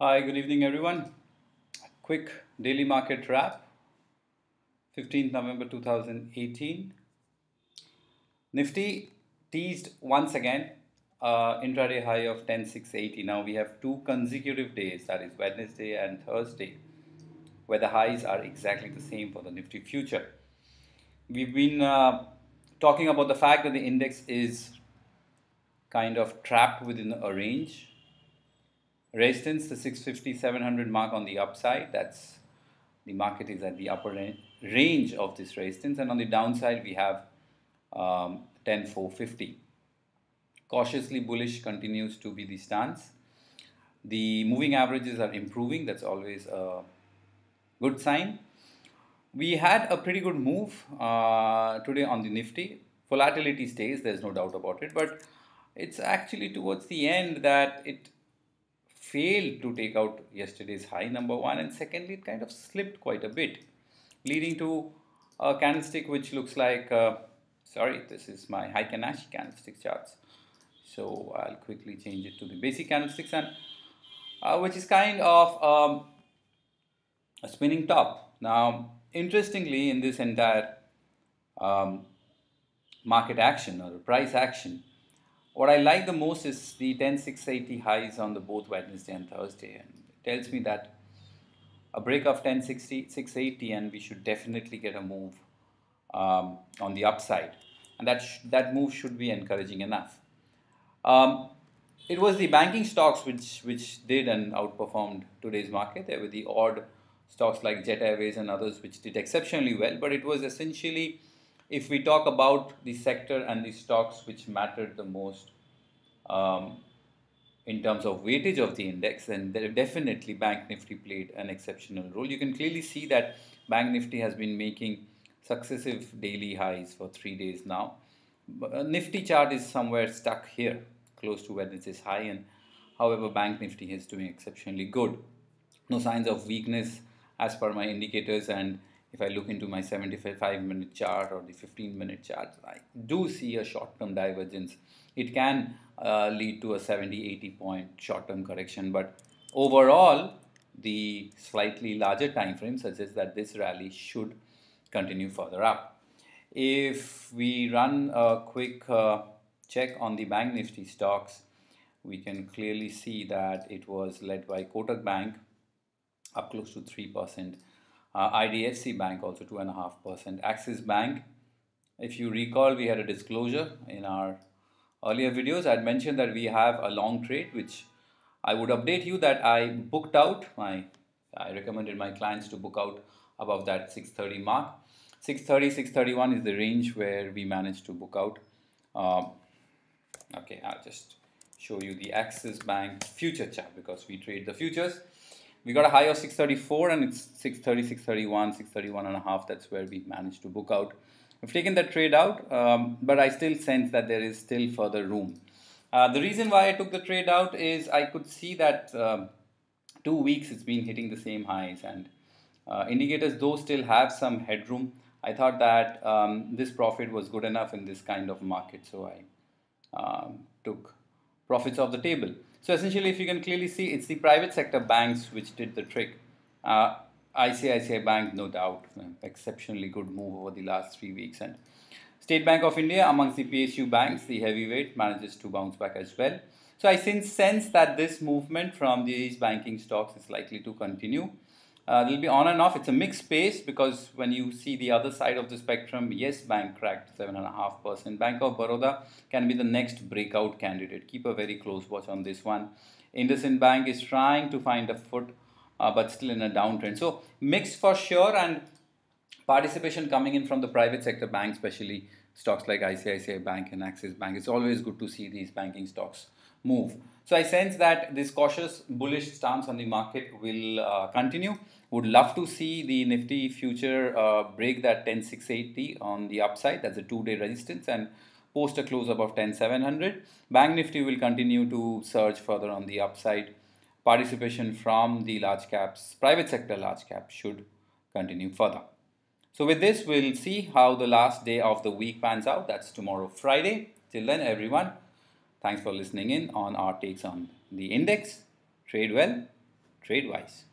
Hi, good evening, everyone. Quick daily market wrap, 15th November 2018. Nifty teased once again intraday high of 10,680. Now we have two consecutive days, that is Wednesday and Thursday, where the highs are exactly the same for the Nifty future. We've been talking about the fact that the index is kind of trapped within a range. Resistance, the 650-700 mark on the upside, that's the market is at the upper range of this resistance, and on the downside we have 10,450. Cautiously bullish continues to be the stance. The moving averages are improving, that's always a good sign. We had a pretty good move today on the Nifty. Volatility stays, there's no doubt about it, but it's actually towards the end that it failed to take out yesterday's high, number one, and secondly it kind of slipped quite a bit, leading to a candlestick which looks like this is my Heikin-Ashi candlestick charts, so I'll quickly change it to the basic candlesticks, and which is kind of a spinning top. Now interestingly, in this entire market action or the price action, what I like the most is the 10,680 highs on the both Wednesday and Thursday, and it tells me that a break of 10,680 and we should definitely get a move on the upside, and that move should be encouraging enough. It was the banking stocks which did and outperformed today's market. There were the odd stocks like Jet Airways and others which did exceptionally well, but it was essentially, if we talk about the sector and the stocks which mattered the most in terms of weightage of the index, then definitely Bank Nifty played an exceptional role. You can clearly see that Bank Nifty has been making successive daily highs for 3 days now. Nifty chart is somewhere stuck here, close to Wednesday's high, and however Bank Nifty is doing exceptionally good. No signs of weakness as per my indicators, and if I look into my 75-minute chart or the 15-minute chart, I do see a short-term divergence. It can lead to a 70-80 point short-term correction, but overall, the slightly larger time frame suggests that this rally should continue further up. If we run a quick check on the Bank Nifty stocks, we can clearly see that it was led by Kotak Bank, up close to 3%. IDFC Bank also 2.5%. Axis Bank, if you recall, we had a disclosure in our earlier videos. I had mentioned that we have a long trade, which I would update you that I booked out. I recommended my clients to book out above that 630 mark. 630, 631 is the range where we managed to book out. Okay, I'll just show you the Axis Bank future chart because we trade the futures. We got a high of 634 and it's 630, 631, 631 and a half. That's where we managed to book out. I've taken that trade out, but I still sense that there is still further room. The reason why I took the trade out is I could see that 2 weeks it's been hitting the same highs, and indicators though still have some headroom. I thought that this profit was good enough in this kind of market, so I took profits off the table. So essentially, if you can clearly see, it's the private sector banks which did the trick. ICICI Bank, no doubt, exceptionally good move over the last 3 weeks. And State Bank of India, amongst the PSU banks, the heavyweight, manages to bounce back as well. So I sense that this movement from these banking stocks is likely to continue. They'll be on and off. It's a mixed space because when you see the other side of the spectrum, Yes Bank cracked 7.5%. Bank of Baroda can be the next breakout candidate. Keep a very close watch on this one. IndusInd Bank is trying to find a foot, but still in a downtrend. So mixed for sure, and participation coming in from the private sector banks, especially stocks like ICICI Bank and Axis Bank. It's always good to see these banking stocks move. So I sense that this cautious bullish stance on the market will continue. Would love to see the Nifty future break that 10,680 on the upside. That's a 2-day resistance, and post a close above 10,700. Bank Nifty will continue to surge further on the upside. Participation from the large caps, private sector large caps should continue further. So with this, we'll see how the last day of the week pans out. That's tomorrow, Friday. Till then, everyone, thanks for listening in on our takes on the index. Trade well. trade wise.